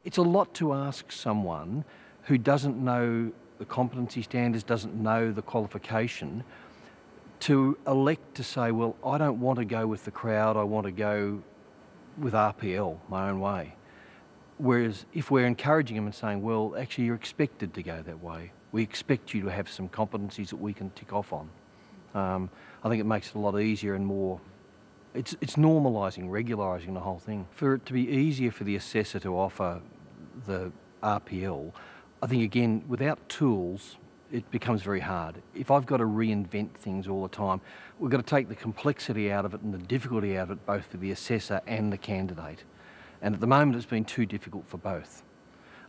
It's a lot to ask someone who doesn't know the competency standards, doesn't know the qualification, to elect to say, well, I don't want to go with the crowd, I want to go with RPL, my own way. Whereas if we're encouraging them and saying, well, actually you're expected to go that way. We expect you to have some competencies that we can tick off on. I think it makes it a lot easier and more, it's normalising, regularising the whole thing. For it to be easier for the assessor to offer the RPL, I think again, without tools, it becomes very hard. If I've got to reinvent things all the time, we've got to take the complexity out of it and the difficulty out of it, both for the assessor and the candidate. And at the moment, it's been too difficult for both.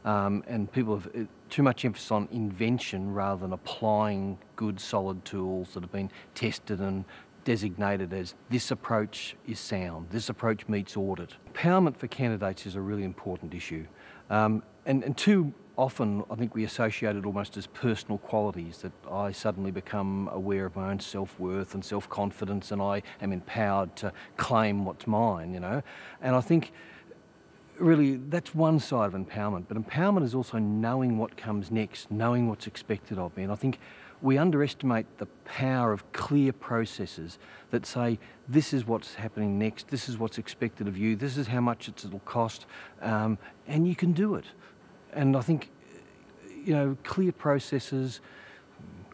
And people have too much emphasis on invention rather than applying good, solid tools that have been tested and designated as this approach is sound, this approach meets audit. Empowerment for candidates is a really important issue. And too often, I think we associate it almost as personal qualities, that I suddenly become aware of my own self-worth and self-confidence and I am empowered to claim what's mine, you know. And I think really that's one side of empowerment, but empowerment is also knowing what comes next, knowing what's expected of me. And I think we underestimate the power of clear processes that say, this is what's happening next, this is what's expected of you, this is how much it'll cost, and you can do it. And I think, you know, clear processes,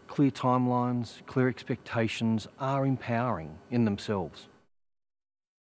clear timelines, clear expectations are empowering in themselves.